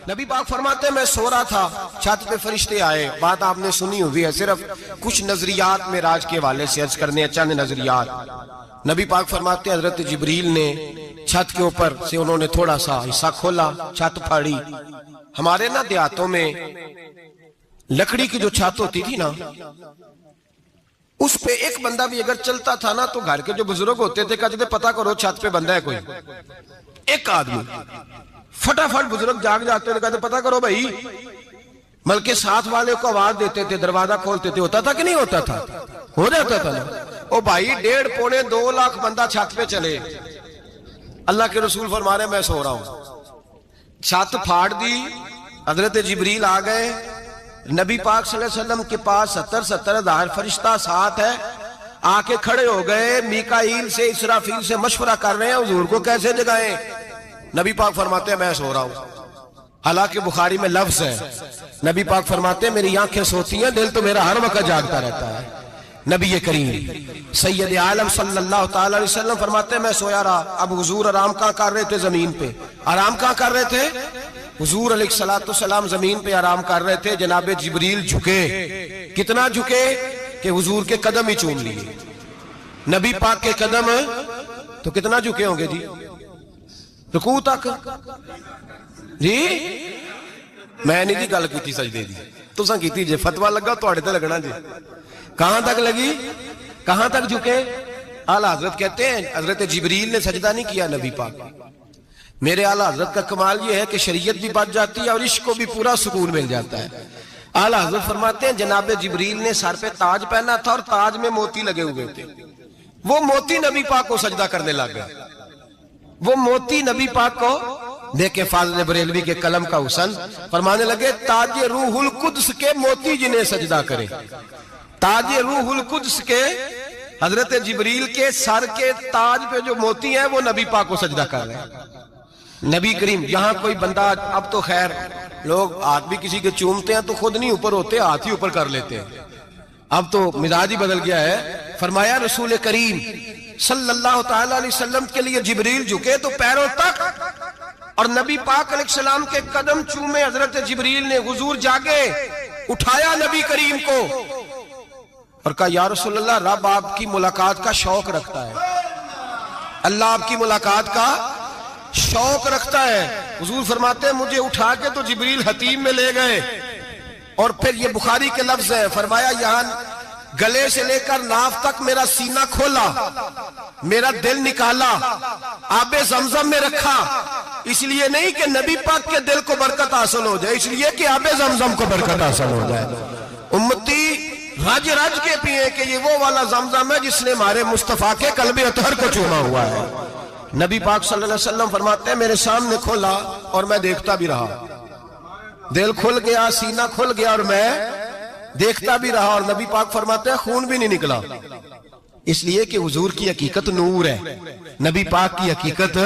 نبی پاک فرماتے ہیں میں سو رہا تھا، چھت پہ فرشتے آئے. بات آپ نے سنی ہوئی ہے، صرف کچھ نظریات معراج کے حوالے سے عرض کرنے ہیں، چند نظریات. نبی پاک فرماتے ہیں حضرت جبریل نے چھت کے اوپر سے انہوں نے تھوڑا سا حصہ کھولا، چھت پھاڑی. ہمارے نا دیہاتوں میں لکڑی کی جو چھت ہوتی تھی نا، اس پہ ایک بندہ بھی اگر چلتا تھا نا تو گھر کے جو بزرگ ہوتے تھے کہتے تھے پتہ کرو چھت پہ بندہ ہے کوئی. ایک آدمی فٹافٹ بزرگ جاگ جاتے تھے، کہتے پتہ کرو بھائی. بلکہ ساتھ والے کو آواز دیتے تھے، دروازہ کھولتے تھے. ہوتا تھا کہ نہیں ہوتا تھا؟ ہو جاتا تھا نا. او بھائی 1.5 پونے 2 لاکھ بندہ چھت پہ چلے. اللہ کے رسول فرما رہے ہیں میں سو رہا ہوں. چھت پھاڑ دی، حضرت جبریل آ گئے. نبی پاک صلی اللہ علیہ وسلم کے پاس 70 ہزار فرشتہ ساتھ ہے. آ کے کھڑے ہو گئے، میکائیل سے اسرافیل سے مشورہ کر رہے ہیں حضور کو کیسے جگائیں. نبی پاک فرماتے ہیں میں سو رہا ہوں. حالانکہ بخاری میں لفظ ہے، نبی پاک فرماتے ہیں میری آنکھیں سوتی ہیں، دل تو میرا ہر وقت جاگتا رہتا ہے. نبی کریم سید عالم صلی اللہ تعالی علیہ وسلم فرماتے ہیں میں سویا رہا. اب حضور آرام کہاں کر رہے تھے؟ زمین پہ. آرام کہاں کر رہے تھے؟ حضور علیہ السلام زمین پہ آرام کر رہے تھے. جناب جبریل جھکے. کتنا جھکے کہ حضور کے قدم ہی چوم لیے. نبی پاک کے قدم تو کتنا جھکے ہوں گے جی؟ رکوع تک. جی میں نہیں جی گل کی سجدے دی، تساں کیتی جی. فتویٰ لگا تواڈے تے لگنا جی. کہاں تک لگی؟ کہاں تک جھکے؟ اعلیٰ حضرت کہتے ہیں حضرت جبریل نے سجدہ نہیں کیا نبی پاک. میرے اعلیٰ حضرت کا کمال یہ ہے کہ شریعت بھی بچ جاتی ہے اور عشق کو بھی پورا سکون مل جاتا ہے. اعلیٰ حضرت فرماتے ہیں جناب جبریل نے سر پہ تاج پہنا تھا اور تاج میں موتی لگے ہوئے تھے. وہ موتی نبی پاک کو سجدہ کرنے لگ گئے. وہ موتی نبی پاک کو دیکھیں فاضل بریلوی کے قلم کا حسن، فرمانے لگے تاج روح القدس کے موتی جنہیں سجدہ کرے. تاج روح القدس کے حضرت جبریل کے سر کے تاج پہ جو موتی ہیں وہ نبی پاک کو سجدہ کر رہے ہیں. نبی کریم یہاں کوئی بندہ، اب تو خیر لوگ ہاتھ بھی کسی کے چومتے ہیں تو خود نہیں اوپر ہوتے، ہاتھ ہی اوپر کر لیتے ہیں. اب تو مزاج ہی بدل گیا ہے. فرمایا رسول کریم صلی اللہ تعالی علیہ وسلم کے لیے جبریل جھکے تو پیروں تک، اور نبی پاک علیہ السلام کے قدم چومے. حضرت جبریل نے حضور جاگے، اٹھایا نبی کریم کو اور کہا یا رسول اللہ رب آپ کی ملاقات کا شوق رکھتا ہے. اللہ آپ کی ملاقات کا شوق رکھتا ہے. حضور فرماتے ہیں مجھے اٹھا کے تو جبریل حتیم میں لے گئے. اور پھر یہ بخاری کے لفظ ہے، فرمایا یہاں گلے سے لے کر ناف تک میرا سینہ کھولا، میرا دل نکالا، آب زمزم میں رکھا. اس لیے نہیں کہ نبی پاک کے دل کو برکت حاصل ہو جائے، اس لیے کہ آب زمزم کو برکت حاصل ہو جائے. امتی رج رج کے پیئے کہ یہ وہ والا زمزم ہے جس نے ہمارے مصطفیٰ کے قلب اطہر کو چوما ہوا ہے. نبی پاک صلی اللہ علیہ وسلم فرماتے ہیں میرے سامنے کھولا اور میں دیکھتا بھی رہا. دل کھل گیا، سینہ کھل گیا اور میں دیکھتا بھی رہا. اور نبی پاک فرماتے ہیں خون بھی نہیں نکلا، اس لیے کہ حضور کی حقیقت نور ہے. نبی پاک کی حقیقت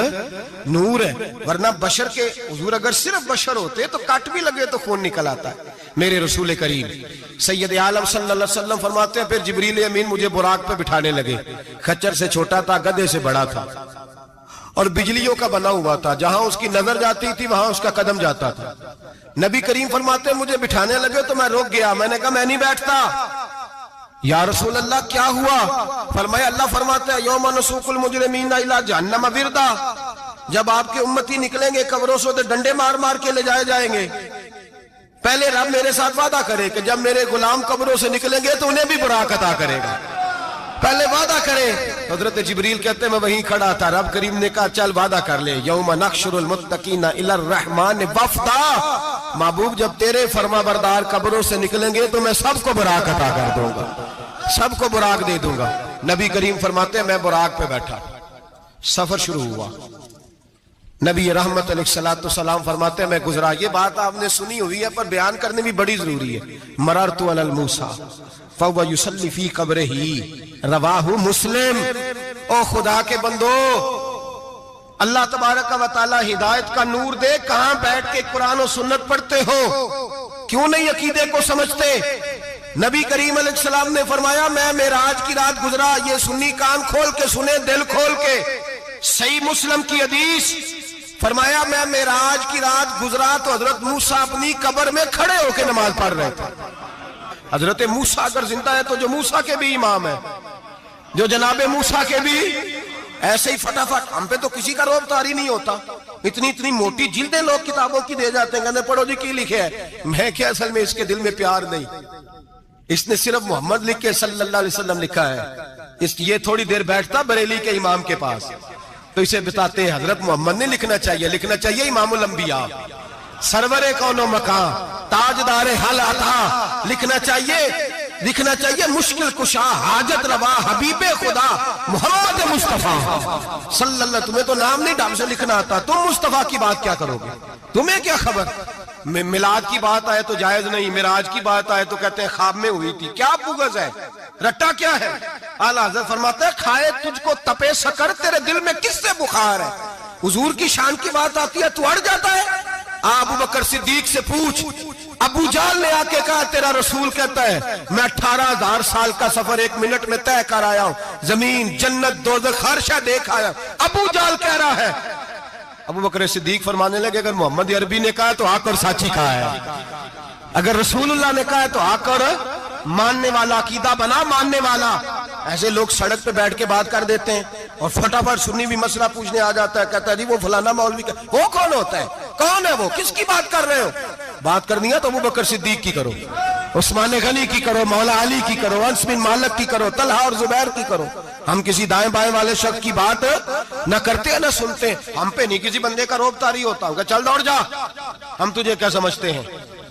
نور ہے. ورنہ بشر کے حضور اگر صرف بشر ہوتے تو کٹ بھی لگے تو خون نکل آتا ہے. میرے رسول کریم سید عالم صلی اللہ علیہ وسلم فرماتے ہیں پھر جبریل امین مجھے براق پہ بٹھانے لگے. خچر سے چھوٹا تھا، گدھے سے بڑا تھا اور بجلیوں کا بنا ہوا تھا. جہاں اس کی نظر جاتی تھی وہاں اس کا قدم جاتا تھا. نبی کریم فرماتے ہیں مجھے بٹھانے لگے تو میں رک گیا. میں نے کہا میں نہیں بیٹھتا. یا رسول اللہ کیا ہوا؟ فرمایا اللہ فرماتا ہے یوم نسوق المجرمین الی جہنم وردا. جب آپ کے امتی نکلیں گے قبروں سے تو ڈنڈے مار مار کے لے جائے جائیں گے. پہلے رب میرے ساتھ وعدہ کرے کہ جب میرے غلام قبروں سے نکلیں گے تو انہیں بھی براق عطا کرے گا. پہلے وعدہ کرے. حضرت جبریل کہتے ہیں میں وہیں کھڑا تھا. رب کریم نے کہا چل وعدہ کر لے. یوم نحشر المتقین الی الرحمن وفدا. محبوب جب تیرے فرما بردار قبروں سے نکلیں گے تو میں سب کو براق عطا کر دوں گا، سب کو براق دے دوں گا. نبی کریم فرماتے ہیں میں براق پہ بیٹھا. سفر شروع ہوا. نبی رحمت علیہ السلام فرماتے ہیں میں گزرا. یہ بات آپ نے سنی ہوئی ہے پر بیان کرنے بھی بڑی ضروری ہے. مررت علی الموسیٰ فَهُوَ يُصَلِّ فِي قَبْرِهِ رواہ مسلم. او خدا کے بندو، اللہ تبارک و تعالی ہدایت کا نور دے. کہاں بیٹھ کے قرآن و سنت پڑھتے ہو؟ کیوں نہیں عقیدے کو سمجھتے؟ نبی کریم علیہ السلام نے فرمایا میں معراج کی رات گزرا. یہ سنی کان کھول کے سنے، دل کھول کے. صحیح مسلم کی حدیث فرمایا میں معراج کی رات گزرا تو حضرت موسیٰ اپنی قبر میں کھڑے ہو کے نماز پڑھ رہے تھے. حضرت موسیٰ اگر زندہ ہے تو جو موسیٰ کے بھی امام ہے، جو جناب موسیٰ کے بھی ایسے ہی فٹافٹ. ہم پہ تو کسی کا روب طاری نہیں ہوتا. اتنی موٹی جلدیں لوگ کتابوں کی دے جاتے ہیں، کہتے پڑھو جی کی لکھے ہے. میں کیا، اصل میں اس کے دل میں پیار نہیں. اس نے صرف محمد لکھ کے صلی اللہ علیہ وسلم لکھا ہے. یہ تھوڑی دیر بیٹھتا بریلی کے امام کے پاس تو اسے بتاتے ہیں حضرت محمد نے لکھنا چاہیے امام الانبیاء، سرور کون و مکان، تاجدار حل عطا. لکھنا چاہیے مشکل کشا، حاجت روا، حبیب خدا محمد مصطفیٰ صلی اللہ. تمہیں تو نام نہیں ڈھنگ سے لکھنا آتا، تم مصطفیٰ کی بات کیا کرو گے؟ تمہیں کیا خبر؟ میلاد کی بات آئے تو جائز نہیں، معراج کی بات آئے تو کہتے ہیں خواب میں ہوئی تھی. کیا بغض ہے، رٹا کیا ہے؟ اعلیٰ حضرت فرماتے ہیں کھائے تجھ کو تپے سکر، تیرے دل میں کس سے بخار ہے؟ حضور کی شان کی بات آتی ہے تو اڑ جاتا ہے. ابو بکر صدیق سے پوچھ، ابو جہل نے آ کے کہا تیرا رسول کہتا ہے میں 18,000 سال کا سفر 1 منٹ میں طے کر آیا ہوں، زمین جنت دوزخ ہر شے دیکھ آیا. ابو جہل کہہ رہا ہے. ابو بکر صدیق فرمانے لگے اگر محمد عربی نے کہا تو آ کر سچی کہا ہے، اگر رسول اللہ نے کہا ہے تو آ کر ماننے والا، عقیدہ بنا ماننے والا. ایسے لوگ سڑک پہ بیٹھ کے بات کر دیتے ہیں اور فٹافٹ سنی بھی مسئلہ پوچھنے آ جاتا ہے، کہتا ہے جی وہ فلانا مولوی کا. وہ کون ہوتا ہے؟ کون ہے وہ؟ کس کی بات کر رہے ہو؟ بات کرنی ہے تو ابو بکر صدیق کی کرو، عثمان غنی کی کرو، مولا علی کی کرو، انس بن مالک کی کرو، طلحہ اور زبیر کی کرو. ہم کسی دائیں بائیں والے شخص کی بات نہ کرتے ہیں نہ سنتے ہیں. ہم پہ نہیں کسی بندے کا روب طاری ہوتا ہوگا چل دوڑ جا. ہم تجھے کیا سمجھتے ہیں؟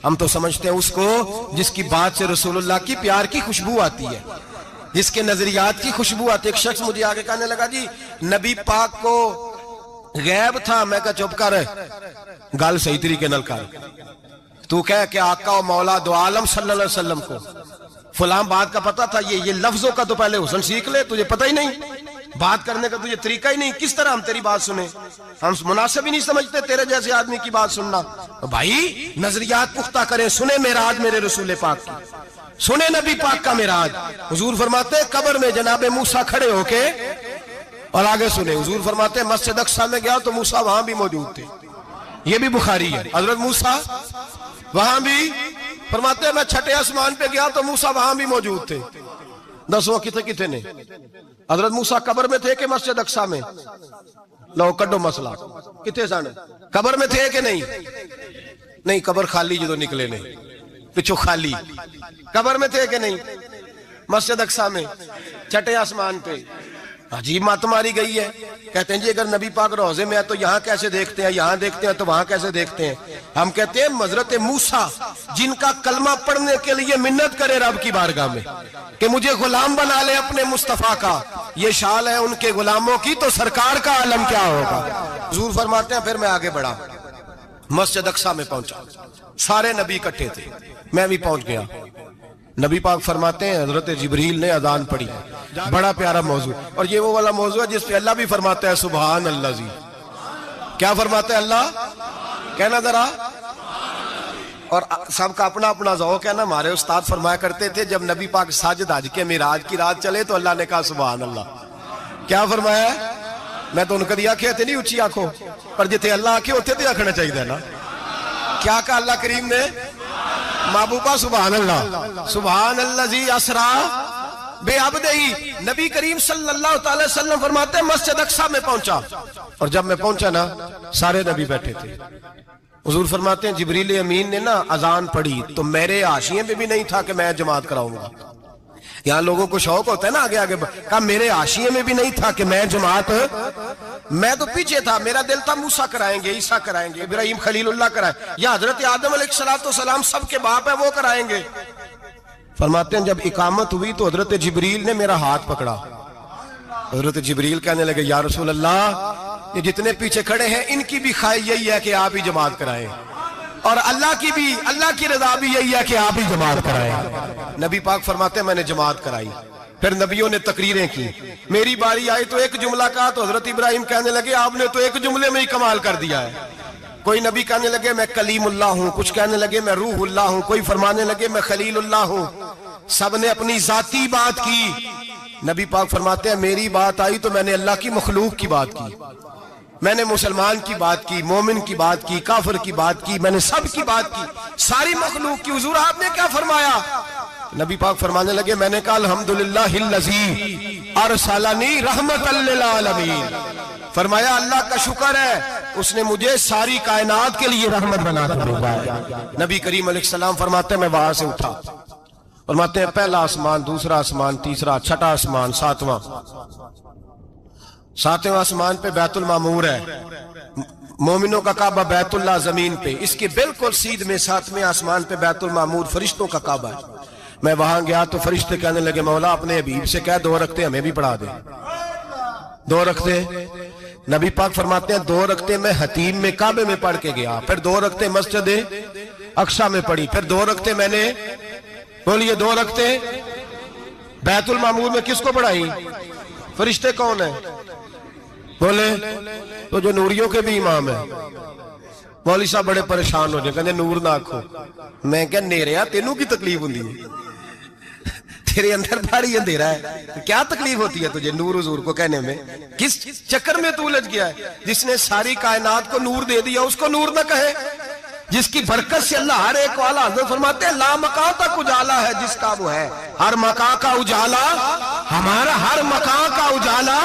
ہم تو سمجھتے ہیں اس کو جس کی بات سے رسول اللہ کی پیار کی خوشبو آتی ہے، جس کے نظریات کی خوشبو آتی ہے. ایک شخص مجھے آگے کہنے لگا جی نبی پاک کو غیب تھا. میں کہا چپ کر، گال صحیح طریقے نل کر. تو کہہ کہ آقا و مولا دو عالم صلی اللہ علیہ وسلم کو فلاں بات کا پتا تھا. یہ لفظوں کا تو پہلے حسن سیکھ لے، تجھے پتہ ہی نہیں، بات کرنے کا تجھے طریقہ ہی نہیں. کس طرح ہم تیری بات سنیں؟ ہم مناسب ہی نہیں سمجھتے تیرے جیسے آدمی کی بات سننا. بھائی نظریات پختہ کریں. سنیں معراج میرے رسول پاک کی، سنیں نبی پاک کا معراج. حضور فرماتے ہیں قبر میں جناب موسیٰ کھڑے ہو کے، اور آگے سنیں حضور فرماتے ہیں مسجد اقصی میں گیا تو موسیٰ وہاں بھی موجود تھے. یہ بھی بخاری ہے. حضرت موسیٰ وہاں بھی فرماتے ہیں میں چھٹے آسمان پہ گیا تو موسیٰ وہاں بھی موجود تھے. دسو کتنے نے؟ حضرت موسیٰ قبر میں تھے کہ مسجد اقصی میں؟ لو کڈو مسئلہ. کتنے سن؟ قبر میں تھے کہ نہیں؟ قبر خالی جدو نکلے نہیں پچھو خالی. قبر میں تھے کہ نہیں؟ مسجد اقصی میں چھٹے آسمان پہ. عجیب مات ماری گئی ہے. کہتے ہیں جی اگر نبی پاک روزے میں ہے تو یہاں کیسے دیکھتے ہیں، یہاں دیکھتے ہیں تو وہاں کیسے دیکھتے ہیں؟ ہم کہتے ہیں حضرت موسیٰ جن کا کلمہ پڑھنے کے لیے منت کرے رب کی بارگاہ میں کہ مجھے غلام بنا لے اپنے مصطفیٰ کا، یہ شال ہے ان کے غلاموں کی، تو سرکار کا عالم کیا ہوگا؟ حضور فرماتے ہیں پھر میں آگے بڑھا، مسجد اقصی میں پہنچا. سارے نبی اکٹھے تھے، میں بھی پہنچ گیا. نبی پاک فرماتے ہیں حضرت جبریل نے اذان پڑھی. بڑا پیارا موضوع، اور یہ وہ والا موضوع ہے جس پہ اللہ بھی فرماتا ہے سبحان اللہ. جی کیا فرماتا ہے اللہ؟ کہنا ذرا. اور سب کا اپنا اپنا ذوق ہے نا. ہمارے استاد فرمایا کرتے تھے جب نبی پاک ساجد حج کے معراج کی رات چلے تو اللہ نے کہا سبحان اللہ. کیا فرمایا ہے؟ میں تو ان کو دیا آنکھیں تھے نہیں اونچی آنکھوں پر جتنے اللہ آنکھیں ہوتے تھے آنکھنا چاہیے نا. کیا کہا اللہ کریم نے؟ محبوبہ سبحان اللہ. سبحان اللہ جی اسرا بے عبدہی. نبی کریم صلی اللہ تعالی وسلم فرماتے ہیں مسجد اقصی میں پہنچا، اور جب میں پہنچا نا سارے نبی بیٹھے تھے. حضور فرماتے ہیں جبریل امین نے نا اذان پڑھی تو میرے حاشیے میں بھی نہیں تھا کہ میں جماعت کراؤں گا. یہاں لوگوں کو شوق ہوتا ہے نا آگے آگے. کہا میرے حاشیے میں بھی نہیں تھا کہ میں جماعت، میں تو پیچھے تھا. میرا دل تھا موسیٰ کرائیں گے، عیسیٰ کرائیں گے، ابراہیم خلیل اللہ کرائیں، یا حضرت آدم علیہ السلام سب کے باپ ہے وہ کرائیں گے. فرماتے ہیں جب اقامت ہوئی تو حضرت جبریل نے میرا ہاتھ پکڑا. حضرت جبریل کہنے لگے یا رسول اللہ یہ جتنے پیچھے کھڑے ہیں ان کی بھی خواہش یہی ہے کہ آپ ہی جماعت کرائیں، اور اللہ کی رضا بھی یہی ہے کہ آپ ہی جماعت کرائیں. نبی پاک فرماتے ہیں میں نے جماعت کرائی. پھر نبیوں نے تقریریں کی. میری باری آئی تو ایک جملہ کہا تو حضرت ابراہیم کہنے لگے آپ نے تو ایک جملے میں ہی کمال کر دیا ہے. کوئی نبی کہنے لگے میں کلیم اللہ ہوں، کچھ کہنے لگے میں روح اللہ ہوں، کوئی فرمانے لگے میں خلیل اللہ ہوں. سب نے اپنی ذاتی بات کی. نبی پاک فرماتے ہیں میری بات آئی تو میں نے اللہ کی مخلوق کی بات کی. میں نے مسلمان کی بات کی، مومن کی بات کی، کافر کی بات کی، میں نے سب کی بات کی، ساری مخلوق کی۔ حضور آپ نے کیا فرمایا؟ نبی پاک فرمانے لگے میں نے کہا الحمدللہ الذی ارسلنی رحمت للعالمین، فرمایا اللہ کا شکر ہے اس نے مجھے ساری کائنات کے لیے رحمت بنا کر بھیجا ہے۔ نبی کریم علیہ السلام فرماتے ہیں میں وہاں سے اٹھا، فرماتے ہیں پہلا آسمان، دوسرا آسمان، تیسرا، چھٹا آسمان، ساتواں آسمان پہ بیت المعمور ہے، مومنوں کا کعبہ بیت اللہ زمین پہ، اس کے بالکل سیدھ میں 7ویں آسمان پہ بیت المعمور فرشتوں کا کعبہ ہے۔ میں وہاں گیا تو فرشتے کہنے لگے مولا اپنے حبیب سے کہہ 2 رکعتیں ہمیں بھی پڑھا دے۔ 2 رکعتیں نبی پاک فرماتے ہیں 2 رکعتیں میں حتیم میں کعبے میں پڑھ کے گیا، پھر 2 رکعتیں مسجد اقصی میں پڑھی، پھر 2 رکعتیں میں نے بولیے 2 رکعتیں بیت المعمور میں کس کو پڑھائی؟ فرشتے کون ہیں؟ بولے تو جو نوریوں کے بھی امام ہیں۔ مولوی صاحب بڑے پریشان ہو جائے، کہنے نور نہ آکھو۔ میں کہ نیریا تینوں کی تکلیف ہوندی ہے، تیرے اندر بھاری اندھیرا ہے، کیا تکلیف ہوتی ہے تجھے نور حضور کو کہنے میں؟ کس چکر میں تو الجھ گیا ہے؟ جس نے ساری کائنات کو نور دے دیا اس کو نور نہ کہے؟ جس کی برکت سے اللہ ہر ایک والا، حضرت فرماتے ہیں لا مکان تک اجالا ہے جس کا وہ ہے، ہر مکان کا اجالا ہمارا، ہر مکان کا اجالا،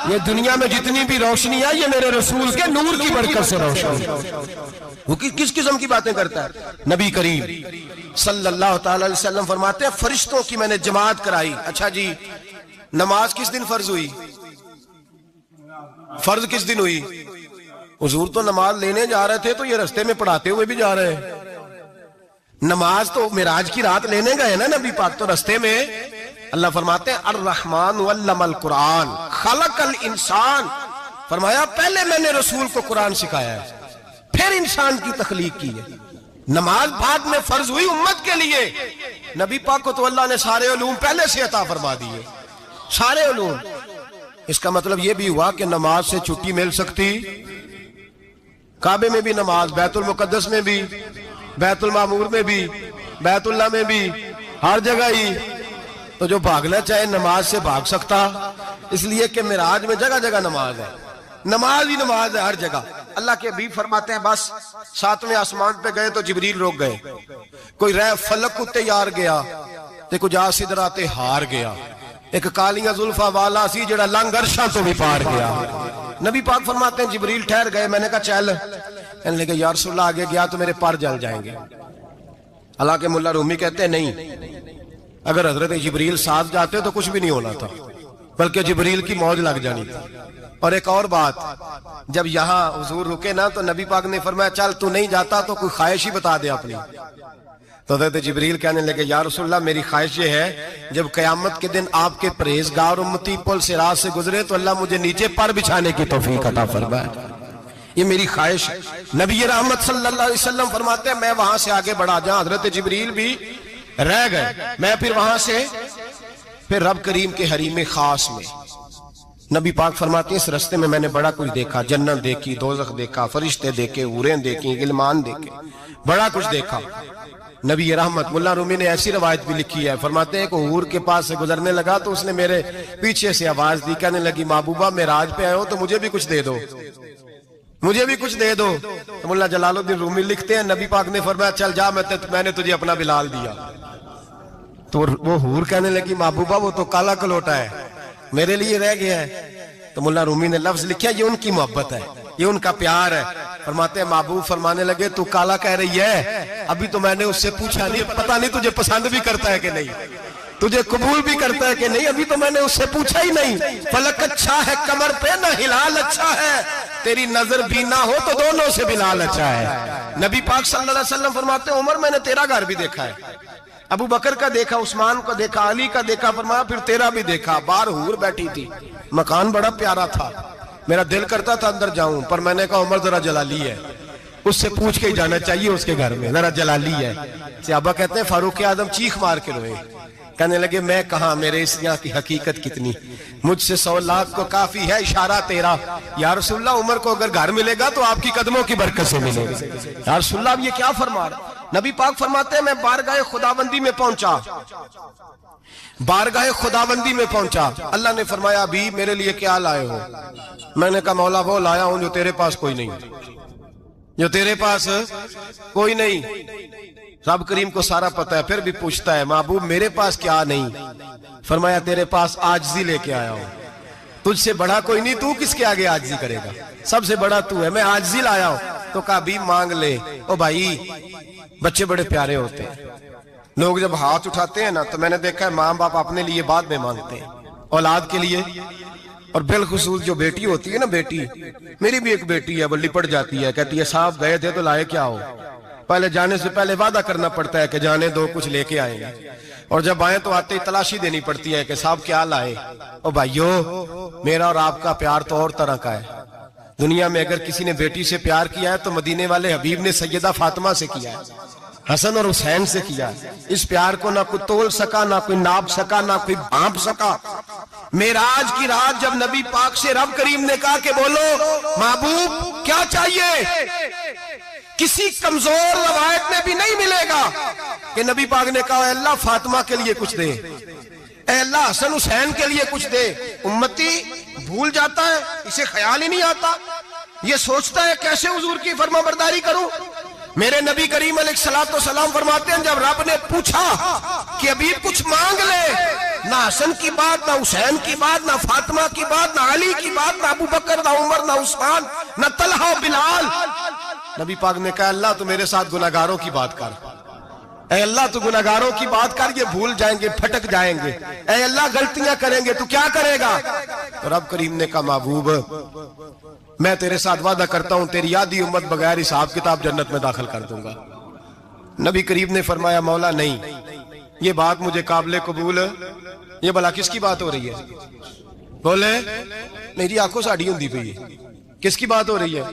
یہ دنیا میں جتنی بھی روشنی ہے یہ میرے رسول کے نور کی برکت سے روشنی۔ وہ کس قسم کی باتیں کرتا ہے؟ نبی کریم صلی اللہ تعالی علیہ وسلم فرماتے ہیں فرشتوں کی میں نے جماعت کرائی۔ اچھا جی نماز کس دن فرض ہوئی؟ فرض کس دن ہوئی؟ حضور تو نماز لینے جا رہے تھے تو یہ رستے میں پڑھاتے ہوئے بھی جا رہے ہیں۔ نماز تو معراج کی رات لینے گئے نا نبی پاک، تو رستے میں اللہ فرماتے ہیں الرحمن علم القرآن خلق الانسان، فرمایا پہلے میں نے رسول کو قرآن سکھایا ہے پھر انسان کی تخلیق کی ہے۔ نماز بعد میں فرض ہوئی امت کے لیے، نبی پاک کو تو اللہ نے سارے علوم پہلے سے عطا فرما دیے، سارے علوم۔ اس کا مطلب یہ بھی ہوا کہ نماز سے چھٹی مل سکتی، کعبے میں بھی نماز، بیت المقدس میں بھی، بیت المعمور میں بھی، بیت اللہ میں بھی، ہر جگہ ہی۔ تو جو بھاگنا چاہے نماز سے بھاگ سکتا، اس لیے کہ معراج میں جگہ جگہ نماز ہے، نماز ہی نماز ہے ہر جگہ۔ اللہ کے حبیب فرماتے ہیں بس 7ویں آسمان پہ گئے تو جبریل روک گئے، کوئی رہ فلک اتے یار گیا تے کچھ آ سدراتے ہار گیا، ایک کالیاں زلفا والا سی جڑا لنگ عرشاں تو بھی پار گیا۔ نبی پاک فرماتے ہیں جبریل ٹھہر گئے، میں نے کہا چل، کہنے لگے یا رسول اللہ آگے گیا تو میرے پر جل جائیں گے۔ حالانکہ ملا رومی کہتے ہیں نہیں، اگر حضرت جبریل ساتھ جاتے تو کچھ بھی نہیں ہونا تھا، بلکہ جبریل کی موج لگ جانی تھی۔ اور ایک اور بات، جب یہاں حضور رکے نا تو نبی پاک نے فرمایا چل تو نہیں جاتا تو کوئی خواہش ہی بتا دے اپنی۔ تو حضرت جبریل کہنے لگے یا رسول اللہ میری خواہش یہ ہے جب قیامت کے دن آپ کے پرہیزگار امتی پل صراط سے گزرے تو اللہ مجھے نیچے پر بچھانے کی توفیق عطا فرمائے، یہ میری خواہش ہے۔ نبی رحمت صلی اللہ علیہ وسلم فرماتے ہیں میں وہاں سے آگے بڑھا جاؤں، حضرت جبریل بھی رہ گئے، میں پھر وہاں سے پھر رب کریم کے حریم خاص میں۔ نبی پاک فرماتے ہیں اس رستے میں نے بڑا کچھ دیکھا، جنت دیکھی، دوزخ دیکھا، فرشتے دیکھے، حوریں دیکھی، غلمان دیکھے، بڑا کچھ دیکھا۔ نبی رحمت ملا رومی نے ایسی روایت بھی لکھی ہے، فرماتے ہیں کہ حور کے پاس سے گزرنے لگا تو اس نے میرے پیچھے سے آواز دی، کہنے لگی محبوبہ معراج پہ آئے ہو تو مجھے بھی کچھ دے دو، مجھے بھی کچھ دے دو۔ تو ملا جلال الدین رومی لکھتے ہیں نبی پاک نے فرمایا چل جا میں نے تجھے اپنا بلال دیا۔ تو وہ حور کہنے لگی محبوبہ وہ تو کالا کلوٹا ہے، میرے لیے رہ گیا ہے۔ تو ملا رومی نے لفظ لکھا یہ ان کی محبت ہے، یہ ان کا پیار ہے۔ فرماتے ہیں محبوب فرمانے لگے تو کالا کہہ رہی ہے، ابھی تو میں نے اس سے پوچھا نہیں، پتہ نہیں تجھے پسند بھی کرتا ہے کہ نہیں، تجھے قبول بھی کرتا ہے کہ نہیں، ابھی تو میں نے اس سے پوچھا ہی نہیں۔ فلک اچھا ہے کمر پہ نہ ہلال اچھا ہے، تیری نظر بھی نہ ہو تو دونوں سے بلال اچھا ہے۔ نبی پاک صلی اللہ علیہ وسلم فرماتے ہیں عمر میں نے تیرا گھر بھی دیکھا ہے، ابو بکر کا دیکھا، عثمان کا دیکھا، علی کا دیکھا، فرمایا پھر تیرا بھی دیکھا، باہر حور بیٹھی تھی، مکان بڑا پیارا تھا، میرا دل کرتا تھا اندر جاؤں، پر میں نے کہا عمر ذرا جلالی ہے، اس سے پوچھ کے ہی جانا چاہیے اس کے گھر میں، ذرا جلالی ہے۔ صحابہ کہتے ہیں فاروق اعظم چیخ مار کے روئے، کہنے لگے میں کہاں، میرے اس یہاں کی حقیقت کتنی، مجھ سے 100 لاکھ کو کافی ہے اشارہ تیرا. یا رسول اللہ عمر کو اگر گھر ملے گا تو آپ کی قدموں کی برکت سے ملے گا. یا رسول اللہ اب یہ کیا فرما رہا؟ نبی پاک فرماتے ہیں میں بارگاہ خداوندی میں پہنچا. بارگاہ خداوندی میں پہنچا. اللہ نے فرمایا ابھی میرے لیے کیا لائے ہو؟ میں نے کہا مولا وہ لایا ہوں جو تیرے پاس کوئی نہیں, جو تیرے پاس کوئی نہیں. رب کریم کو سارا پتا ہے, پھر بھی پوچھتا ہے محبوب میرے پاس کیا نہیں؟ فرمایا تیرے پاس عاجزی لے کے آیا ہوں. تجھ سے بڑا کوئی نہیں, تو کس کے آگے عاجزی کرے گا؟ سب سے بڑا تو ہے, میں عاجزی لایا ہوں. تو کہا بھی مانگ لے. او بھائی بچے بڑے پیارے ہوتے ہیں, لوگ جب ہاتھ اٹھاتے ہیں نا تو میں نے دیکھا ہے ماں باپ اپنے لیے بعد میں مانگتے ہیں, اولاد کے لیے. اور بالخصوص جو بیٹی ہوتی ہے نا, بیٹی میری بھی ایک بیٹی ہے, وہ لپٹ جاتی ہے, کہتی ہے صاحب گئے تھے تو لائے کیا ہو؟ پہلے جانے سے پہلے وعدہ کرنا پڑتا ہے کہ جانے دو کچھ لے کے آئیں گے, اور جب آئیں تو آتے ہی تلاشی دینی پڑتی ہے کہ صاحب کیا لائے. او بھائیو میرا اور آپ کا پیار تو اور طرح کا ہے. دنیا میں اگر کسی نے بیٹی سے پیار کیا ہے تو مدینے والے حبیب نے سیدہ فاطمہ سے کیا ہے, حسن اور حسین سے کیا. اس پیار کو نہ کوئی تول سکا, نہ کوئی ناپ سکا, نہ کوئی بھانپ سکا. معراج کی رات جب نبی پاک سے رب کریم نے کہا کہ بولو محبوب کیا چاہیے, کسی کمزور روایت میں بھی نہیں ملے گا کہ نبی پاک نے کہا اے اللہ فاطمہ کے لیے کچھ دے, اے اللہ حسن حسین کے لیے کچھ دے. امتی بھول جاتا ہے, اسے خیال ہی نہیں آتا, یہ سوچتا ہے کیسے حضور کی فرما برداری کروں. میرے نبی کریم علیہ الصلوۃ والسلام فرماتے ہیں جب رب نے پوچھا کہ ابھی کچھ مانگ لے, نہ حسن کی بات, نہ حسین کی بات, نہ فاطمہ کی بات, نہ علی کی بات, نہ ابو بکر, نہ عمر, نہ عثمان, نہ طلحہ بلال. نبی پاک نے کہا اللہ تو میرے ساتھ گناہگاروں کی بات کر, اے اللہ تو گناہگاروں کی بات کر, یہ بھول جائیں گے, پھٹک جائیں گے, اے اللہ غلطیاں کریں گے, تو کیا کرے گا؟ تو رب کریم نے کہا محبوب میں تیرے ساتھ وعدہ کرتا ہوں تیری آدھی امت بغیر حساب کتاب جنت میں داخل کر دوں گا. نبی کریم نے فرمایا مولا نہیں, یہ بات مجھے قابل قبول, یہ بھلا کس کی بات ہو رہی ہے؟ بولے میری آنکھوں سے اڑی ہوندی پئی ہے, کس کی بات ہو رہی ہے؟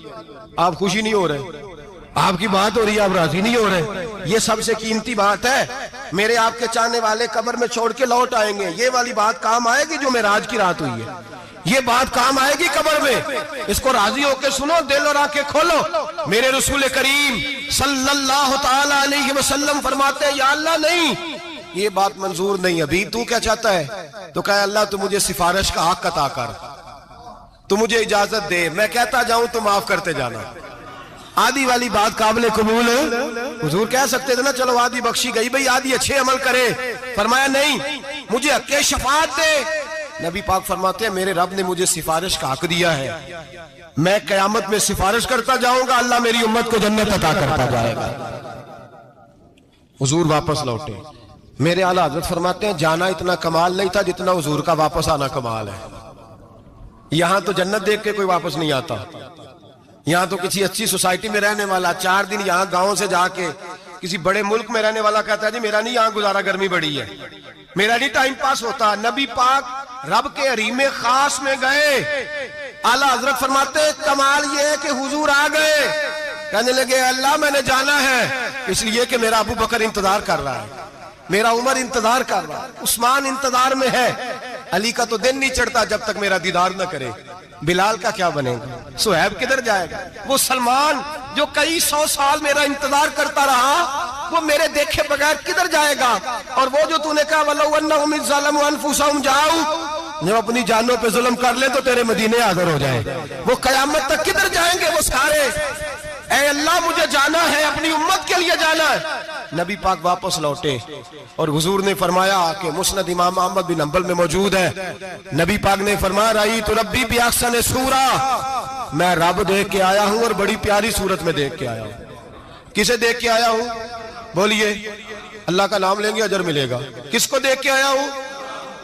آپ خوشی نہیں ہو رہے, آپ کی بات ہو رہی ہے, آپ راضی نہیں ہو رہے. یہ سب سے قیمتی بات ہے, میرے آپ کے چاہنے والے قبر میں چھوڑ کے لوٹ آئیں گے, یہ والی بات کام آئے گی جو معراج کی رات ہوئی ہے, یہ بات کام آئے گی قبر میں. اس کو راضی ہو کے سنو, دل اور آنکھیں کھولو. میرے رسول کریم صلی اللہ تعالی علیہ وسلم فرماتے ہیں یا اللہ نہیں, یہ بات منظور نہیں. ابھی تو کیا چاہتا ہے؟ تو کہا اللہ تو مجھے سفارش کا حق عطا کر, تو مجھے اجازت دے, میں کہتا جاؤں تو معاف کرتے جانا. آدھی والی بات قابل قبول حضور کہہ سکتے تھے نا چلو آدھی بخشی گئی بھئی, آدھی اچھے عمل کرے. فرمایا نہیں, مجھے حق شفاعت دے. نبی پاک فرماتے ہیں میرے رب نے مجھے سفارش کا حق دیا ہے, میں قیامت میں سفارش کرتا جاؤں گا, اللہ میری امت کو جنت عطا کرتا جائے گا. حضور واپس لوٹے. میرے اعلیٰ حضرت فرماتے ہیں جانا اتنا کمال نہیں تھا جتنا حضور کا واپس آنا کمال ہے. یہاں تو جنت دیکھ کے کوئی واپس نہیں آتا, یہاں تو کسی اچھی سوسائٹی میں رہنے والا 4 دن یہاں گاؤں سے جا کے کسی بڑے ملک میں رہنے والا کہتا ہے جی میرا نہیں یہاں گزارا, گرمی بڑی ہے, میرا نہیں ٹائم پاس ہوتا. نبی پاک رب کے حریم خاص میں گئے. اعلیٰ حضرت فرماتے ہیں کمال یہ ہے کہ حضور آ گئے, کہنے لگے اللہ میں نے جانا ہے, اس لیے کہ میرا ابو بکر انتظار کر رہا ہے, میرا عمر انتظار کر رہا ہے, عثمان انتظار میں ہے, علی کا تو دن نہیں چڑھتا جب تک میرا دیدار نہ کرے. بلال کا کیا بنے گا, صہیب کدھر جائے گا, وہ سلمان جو کئی 100 سال میرا انتظار کرتا رہا وہ میرے دیکھے بغیر کدھر جائے گا. اور وہ جو تو نے کہا وَلَوْ أَنَّهُمْ إِذْ ظَلَمُوا أَنفُسَهُمْ جَاءُوا, جب اپنی جانوں پہ ظلم کر لیں تو تیرے مدینے حاضر ہو جائیں, وہ قیامت تک کدھر جائیں گے وہ سارے. اے اللہ مجھے جانا ہے, اپنی امت کے لیے جانا ہے. نبی پاک واپس لوٹے اور حضور نے فرمایا کہ مسند امام احمد بن حنبل میں موجود ہے, نبی پاک نے فرمایا رأیت ربی بأحسن صورہ, میں رب دیکھ کے آیا ہوں اور بڑی پیاری صورت میں دیکھ کے آیا ہوں. کسے دیکھ کے آیا ہوں؟ بولیے, اللہ کا نام لیں گے اجر ملے گا. کس کو دیکھ کے آیا ہوں؟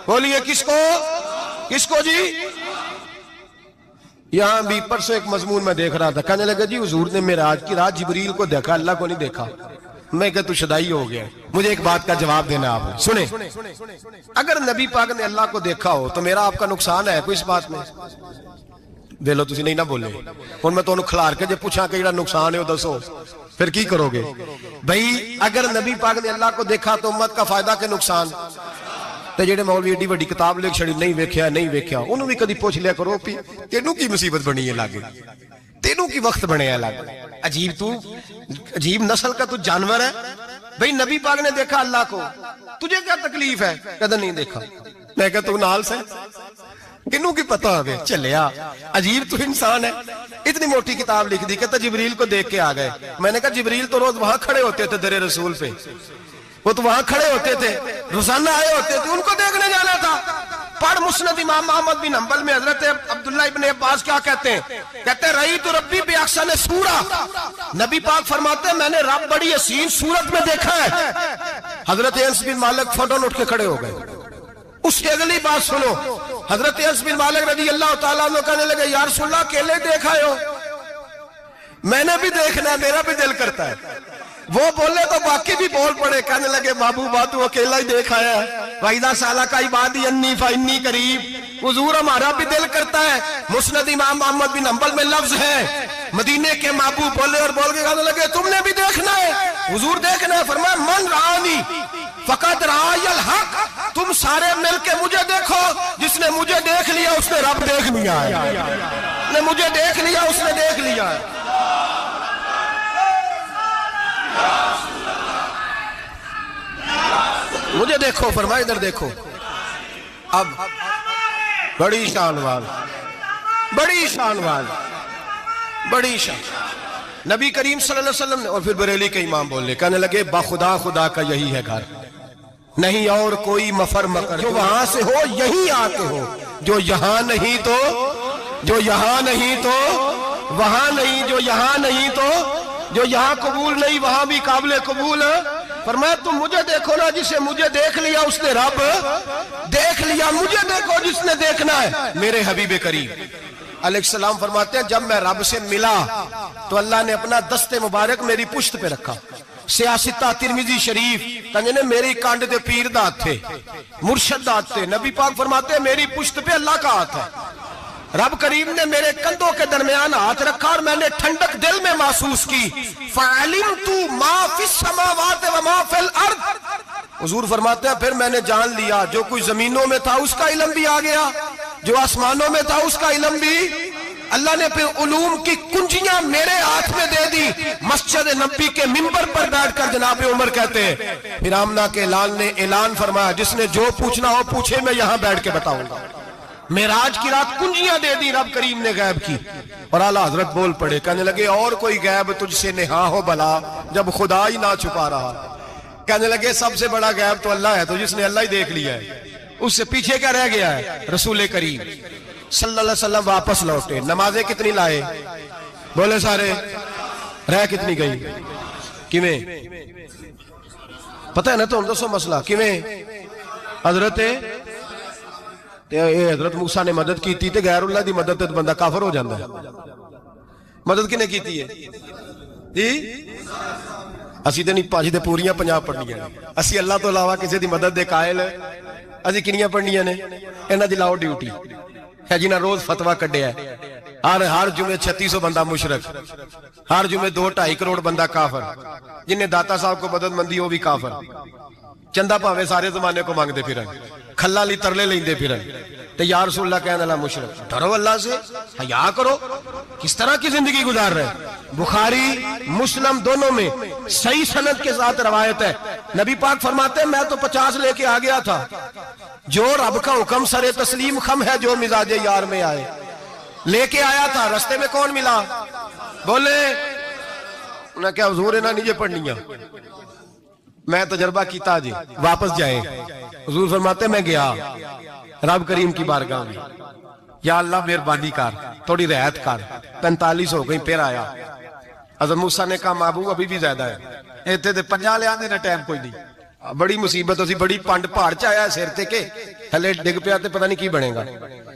بولیے کس کو, کس کو جی؟ یہاں بھی پرسوں ایک مضمون میں دیکھ رہا تھا, کہنے لگا جی حضور نے معراج کی رات جبریل کو دیکھا, اللہ کو نہیں دیکھا. میں کہا تو شدائی ہو گیا. مجھے ایک بات کا جواب دینا آپ سنیں, اگر نبی پاک نے اللہ کو دیکھا ہو تو میرا آپ کا نقصان ہے کوئی اس بات میں؟ دیلو تسی نہیں نہ بولے, اور میں تو انہوں کھلار کے جب پوچھا کہ یہ نقصان ہے وہ دسو, پھر کی کرو گے؟ بھئی اگر نبی پاک نے اللہ کو دیکھا تو امت کا فائدہ کہ نقصان؟ تے جڑے مولوی ایڈی وڈی کتاب لکھ چھڑی نہیں ویکھیا نہیں ویکھیا انہوں بھی کدی پوچھ لیا کرو پی تینوں کی مصیبت بنی ہے لاگے تینوں کی وقت بنے ہے لاگے عجیب نسل کا تو جانور ہے بھئی نبی پاک نے دیکھا اللہ کو تجھے کیا تکلیف ہے کہتا نہیں دیکھا میں کہتا تو نال سے کنوں کی پتہ ہوئے چلیا عجیب تو انسان ہے اتنی موٹی کتاب لکھ دی کہتا جبریل کو دیکھ کے آگئے میں نے کہا جبریل تو روز وہاں کھڑے ہوتے تھے در رسول پہ وہ تو وہاں کھڑے ہوتے تھے روزانہ آئے ہوتے تھے ان کو دیکھنے جانا تھا پڑھ مسند امام احمد بن حنبل میں حضرت عبداللہ ابن عباس کیا کہتے ہیں کہتے ہیں رأیت ربی بأحسن سورہ نبی پاک فرماتے ہیں میں نے رب بڑی حسین صورت میں دیکھا ہے حضرت انس بن مالک فوٹون اٹھ کے کھڑے ہو گئے اس کی اگلی بات سنو حضرت انس بن مالک رضی اللہ تعالیٰ عنہ کہنے لگے یا رسول اللہ اکیلے دیکھا ہو میں نے بھی دیکھنا ہے میرا بھی دل کرتا ہے وہ بولے تو باقی بھی بول پڑے کہنے لگے محبوبہ تو اکیلا ہی دیکھ آیا ہے وَإِذَا سَأَلَكَ عِبَادِي عَنِّي فَإِنِّي قَرِيبٌ حضور ہمارا بھی دل کرتا ہے مسند امام احمد بن حنبل میں لفظ ہے مدینے کے محبوب بولے اور بول کے کہنے لگے تم نے بھی دیکھنا ہے حضور دیکھنا ہے فرمایا من رآنی فقط رآی الحق تم سارے مل کے مجھے دیکھو جس نے مجھے دیکھ لیا اس نے رب دیکھ لیا ہے نے مجھے دیکھ لیا اس نے دیکھ لیا ہے مجھے دیکھو فرمائے ادھر دیکھو اب بڑی شان وال بڑی شان وال بڑی شان نبی کریم صلی اللہ علیہ وسلم نے اور پھر بریلی کے امام بولے کہنے لگے بخدا خدا کا یہی ہے گھر نہیں اور کوئی مفر مکر جو وہاں سے ہو یہی آتے ہو جو یہاں نہیں تو جو یہاں نہیں تو وہاں نہیں جو یہاں نہیں تو جو یہاں قبول نہیں وہاں بھی قابل قبول فرمایا تم مجھے دیکھو نا جسے مجھے دیکھ لیا اس نے رب دیکھ لیا مجھے دیکھو جس نے دیکھنا ہے میرے حبیب کریم علیہ السلام فرماتے ہیں جب میں رب سے ملا تو اللہ نے اپنا دست مبارک میری پشت پہ رکھا سیاستہ ترمذی شریف کہنے میری کانڈ دے پیر دات تھے مرشد دات تھے نبی پاک فرماتے ہیں میری پشت پہ اللہ کا ہاتھ ہے رب کریم نے میرے کندھوں کے درمیان ہاتھ رکھا اور میں نے ٹھنڈک دل میں محسوس کی فَعَلِمْتُ مَا فِي السَّمَاوَاتِ وَمَا فِي الْأَرْضِ حضور فرماتے ہیں پھر میں نے جان لیا جو کوئی زمینوں میں تھا اس کا علم بھی آ گیا جو آسمانوں میں تھا اس کا علم بھی اللہ نے پھر علوم کی کنجیاں میرے ہاتھ میں دے دی مسجد نبی کے منبر پر بیٹھ کر جناب عمر کہتے ہیں پھر آمنہ کے لال نے اعلان فرمایا جس نے جو پوچھنا ہو پوچھے میں یہاں بیٹھ کے بتاؤں گا معراج کی رات کنجیاں دے دی رب کریم نے غیب کی اور اعلیٰ حضرت بول پڑے کہنے لگے اور کوئی غیب تجھ سے نہا ہو بلا جب خدا ہی نہ چھپا رہا کہنے لگے سب سے بڑا غیب تو اللہ ہے تو جس نے اللہ ہی دیکھ لیا ہے اس سے پیچھے کیا رہ گیا ہے رسول کریم صلی اللہ علیہ وسلم واپس لوٹے نمازیں کتنی لائے بولے سارے رہ کتنی گئی کیویں پتہ ہے نا تو ہم دسو مسئلہ کیویں حضرت موسیٰ نے مدد کی تھی غیر اللہ دی مدد تے بندہ کافر ہو جاندہ ہے مدد کنے کی تھی ہے اسی تے نہیں پاجی تے پوریاں پنجاب پڑھنی ہیں اسی اللہ تو علاوہ کسی دی مدد دے قائل اسی کنیاں پڑھنی ہیں انہاں دی لاؤ ڈیوٹی ہے جنہاں روز فتوہ کڈے ہے ہر جمعے 3600 بندہ مشرک ہر جمعے 2-2.5 کروڑ بندہ کافر جنہیں داتا صاحب کو مدد مندی ہو بھی کافر چندہ پاوے سارے زمانے کو مانگتے پھریں کھلا لی ترلے لیندے پھریں تو یا رسول اللہ کہنے اللہ مشرک ڈرو اللہ سے حیا کرو کس طرح کی زندگی گزار رہے بخاری مسلم دونوں میں صحیح سند کے ساتھ روایت ہے نبی پاک فرماتے ہیں میں تو 50 لے کے آ گیا تھا جو رب کا حکم سر تسلیم خم ہے جو مزاج یار میں آئے لے کے آیا تھا رستے میں کون ملا بولے انہیں کیا حضور انہاں نیجے پڑھنیاں میں تجربہ کیتا جی واپس جائیں حضور فرماتے میں گیا رب کریم کی بارگاہ میں یا اللہ مہربانی کر تھوڑی رعایت کر 45 ہو گئی پھر آیا حضرت موسیٰ نے کہا محبوب ابھی بھی زیادہ ہے ایتے دے 50 لے آنے نہ ٹائم کوئی نہیں بڑی مصیبت اسی بڑی پانڈ پہاڑ چایا ہے سیر تے کے تھلے ڈگ پیا تے پتہ نہیں کی بنے گا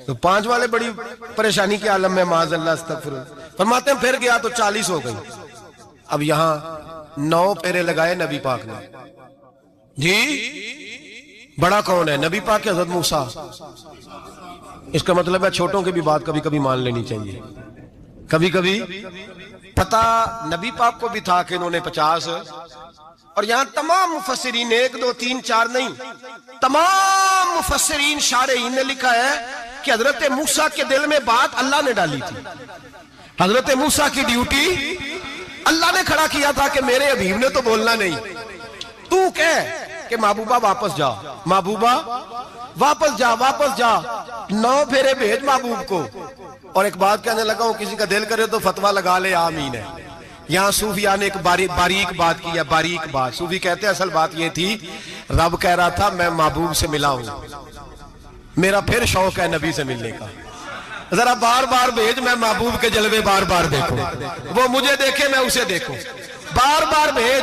تو 5 والے بڑی پریشانی کے عالم میں معاذ اللہ استغفر فرماتے ہیں پھر گیا تو 40 ہو گئی اب یہاں 9 پھیرے لگائے نبی پاک نے جی بڑا کون ہے نبی پاک حضرت موسیٰ اس کا مطلب ہے چھوٹوں کی بھی بات کبھی کبھی مان لینی چاہیے کبھی کبھی پتہ نبی پاک کو بھی تھا کہ انہوں نے 50 اور یہاں تمام مفسرین، 1 2 3 4 نہیں، تمام مفسرین شارحین نے لکھا ہے کہ حضرت موسیٰ کے دل میں بات اللہ نے ڈالی تھی. حضرت موسیٰ کی ڈیوٹی اللہ نے کھڑا کیا تھا کہ میرے حبیب نے تو بولنا نہیں، تو کہہ کہ محبوبہ واپس جا، محبوبہ واپس جا، واپس جا، 9 پھیرے بھیج محبوب کو. اور ایک بات کہنے لگا ہوں، کسی کا دل کرے تو فتویٰ لگا لے، آمین ہے. یہاں صوفیاء نے ایک باریک بات کی ہے، باریک بات. صوفی کہتے ہیں اصل بات یہ تھی، رب کہہ رہا تھا میں محبوب سے ملا ہوں، میرا پھر شوق ہے نبی سے ملنے کا، ذرا بار بار بھیج، میں محبوب کے جلوے بار بار دیکھوں، وہ مجھے دیکھے میں اسے دیکھوں، بار بار بھیج.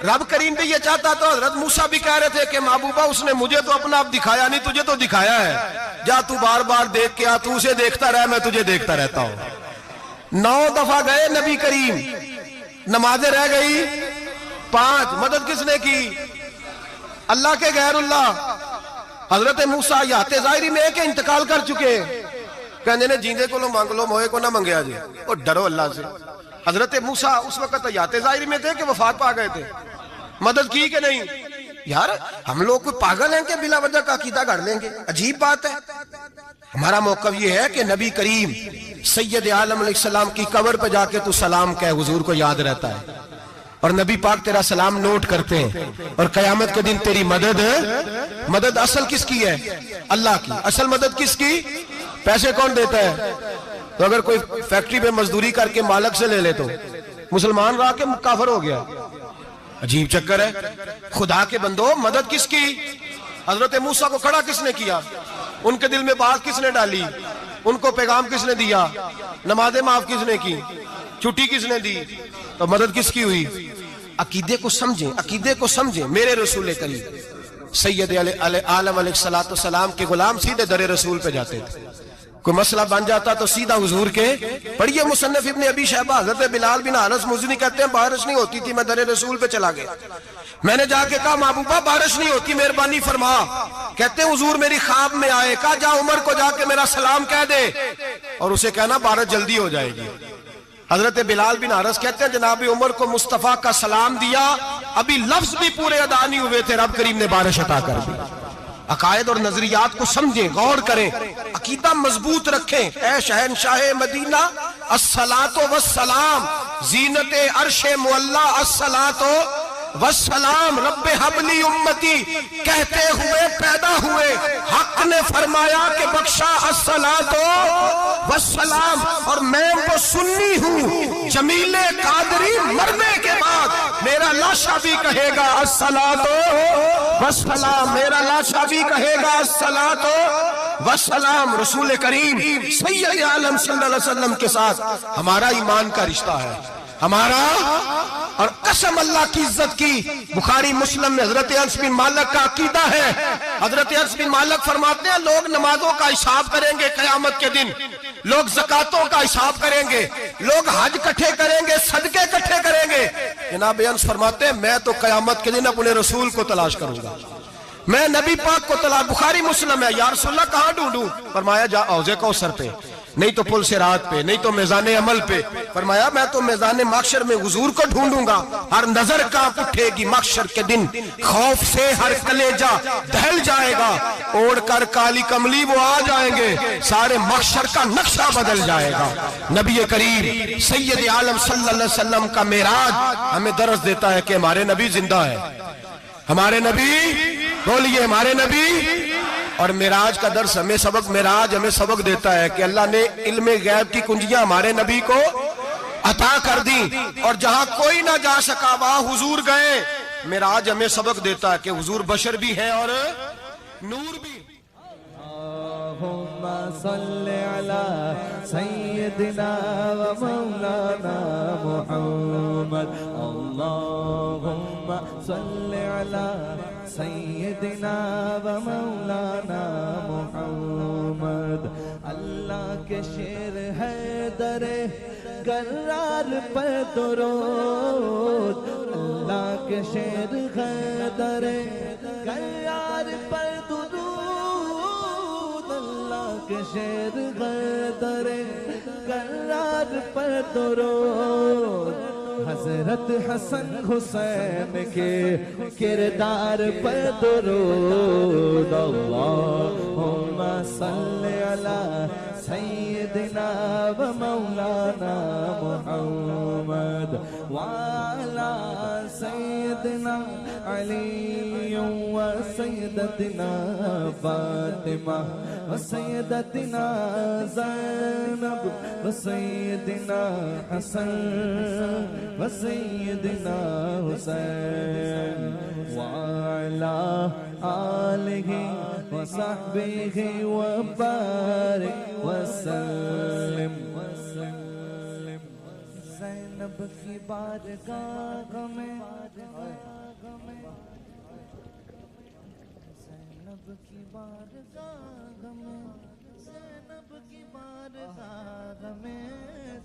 رب کریم بھی یہ چاہتا تو حضرت موسیٰ بھی کہہ رہے تھے کہ محبوبہ اس نے مجھے تو اپنا آپ دکھایا نہیں، تجھے تو دکھایا ہے، جا تو بار بار دیکھ کے آ، تو اسے دیکھتا رہ، میں تجھے دیکھتا رہتا ہوں. 9 دفعہ گئے نبی کریم، نمازیں رہ گئی 5. مدد کس نے کی؟ اللہ کے غیر اللہ. حضرت موسیٰ یات ظاہری میں کہ انتقال کر چکے، کہنے نے جیندے کو لو مانگ لو، موئے کو نہ منگیا جی، اور ڈرو اللہ سے. حضرت موسیٰ اس وقت یات ظاہری میں تھے کہ وفات پا گئے تھے، مدد کی کہ نہیں؟ یار ہم لوگ کوئی پاگل ہیں کہ بلا وجہ کا عقیدہ گھڑ لیں گے؟ عجیب بات ہے. ہمارا موقف یہ ہے کہ نبی کریم سید عالم علیہ السلام کی قبر پہ جا کے تو سلام کہے، حضور کو یاد رہتا ہے، اور نبی پاک تیرا سلام نوٹ کرتے ہیں. اور قیامت کے دن تیری مدد اصل کس کی ہے؟ اللہ کی. اصل مدد کس کی؟ پیسے کون دیتا ہے؟ تو اگر کوئی فیکٹری پہ مزدوری کر کے مالک سے لے لے تو مسلمان رہا کے کافر ہو گیا. عجیب چکر ہے. خدا کے بندو، مدد کس کی؟ حضرت موسیٰ کو کھڑا کس نے کیا؟ ان کے دل میں بات کس نے ڈالی؟ ان کو پیغام کس نے دیا؟ نمازیں معاف کس نے کی؟ چھٹی کس نے دی؟ تو مدد کس کی ہوئی؟ عقیدے کو سمجھیں، عقیدے کو سمجھیں. میرے رسول کریم سید عالم علیہ السلام کے غلام سیدھے در رسول پہ جاتے تھے. کوئی مسئلہ بن جاتا تو سیدھا حضور کے. پڑھیے مصنف ابن ابی شیبہ، حضرت بلال بن حارث مزنی کہتے ہیں بارش نہیں ہوتی تھی، میں در رسول پہ چلا گیا، میں نے جا کے کہا محبوبہ بارش نہیں ہوتی، مہربانی فرما. کہتے ہیں حضور میری خواب میں آئے، کہا جا عمر کو جا کے میرا سلام کہہ دے، اور اسے کہنا بارش جلدی ہو جائے گی. حضرت بلال بن حارث کہتے ہیں جناب عمر کو مصطفیٰ کا سلام دیا، ابھی لفظ بھی پورے ادا نہیں ہوئے تھے، رب کریم نے بارش عطا کر دی. عقائد اور نظریات کو سمجھیں، غور کریں، عقیدہ مضبوط رکھیں. اے شہنشاہ مدینہ الصلاۃ والسلام، زینت عرش معلی الصلاۃ والسلام، رب حبلی امتی کہتے ہوئے پیدا ہوئے، حق نے فرمایا کہ بخشا الصلاۃ والسلام. اور میں وہ سنی ہوں، جمیل قادری مرنے کے بعد میرا لاشا بھی کہے گا الصلاۃ والسلام، میرا لاشا بھی کہے گا الصلاۃ والسلام. رسول کریم سید عالم صلی اللہ علیہ وسلم کے ساتھ ہمارا ایمان کا رشتہ ہے، ہمارا. اور قسم اللہ کی عزت کی، بخاری مسلم میں حضرت انس بن مالک کا عقیدہ ہے. حضرت انس بن مالک فرماتے ہیں لوگ نمازوں کا حساب کریں گے قیامت کے دن، لوگ زکاتوں کا حساب کریں گے، لوگ حج اکٹھے کریں گے، صدقے اکٹھے کریں گے. جناب انس فرماتے ہیں میں تو قیامت کے دن اپنے رسول کو تلاش کروں گا، میں نبی پاک کو تلاش. بخاری مسلم ہے. یا رسول اللہ کہاں ڈھونڈوں؟ فرمایا جا حوض کوثر پہ، نہیں تو پل صراط پہ، نہیں تو میزان عمل پہ. فرمایا میں تو میزان محشر میں حضور کو ڈھونڈوں گا. ہر نظر کانپ اٹھے گی محشر کے دن، خوف سے ہر کلیجہ دہل جائے گا، اوڑھ کر کالی کملی وہ آ جائیں گے، سارے محشر کا نقشہ بدل جائے گا. نبی کریم سید عالم صلی اللہ علیہ وسلم کا معراج ہمیں درس دیتا ہے کہ ہمارے نبی زندہ ہے. ہمارے نبی، بولیے ہمارے نبی. اور معراج کا درس ہمیں معراج ہمیں سبق دیتا ہے کہ اللہ نے علم غیب کی کنجیاں ہمارے نبی کو عطا کر دی، اور جہاں کوئی نہ جا سکا وہاں حضور گئے. معراج ہمیں سبق دیتا ہے کہ حضور بشر بھی ہے اور نور بھی. اللہم صل علی سیدنا و مولانا محمد، اللہم صل علی سیدنا و مولانا محمد. اللہ کے شیر ہے در کرار پر درود، اللہ کے شیر ہے در کرار پر درود، اللہ کے شیر ہے در کرار پر درود. حضرت حسن حسین کے کردار پر درود اللہم صلی علی سیدنا و مولانا محمد وعلی سیدنا علی و سیدتنا فاطمہ و سیدتنا زینب و سیدنا حسن و سیدنا حسین وعلی آلہ و صحبہ و بارک وسلم زینب کی بارگاہ میں زینب کی بارگاہ میں زینب کی بارگاہ میں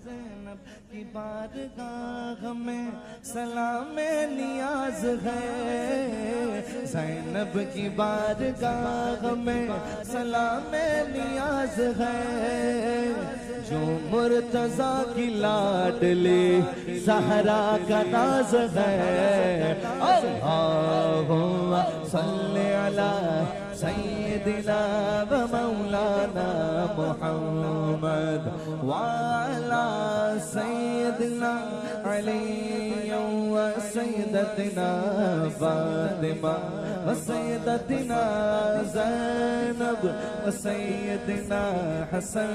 زینب کی بارگاہ میں سلام نیاز ہے زینب کی بارگاہ میں سلام نیاز ہے جو مرتضیٰ کی لاڈلی زہرا کا ناز ہے اللہم صلی علی سیدنا و مولانا محمد وعلی سیدنا علی و سیدتنا فاطمہ و سیدتنا زینب و سیدنا حسن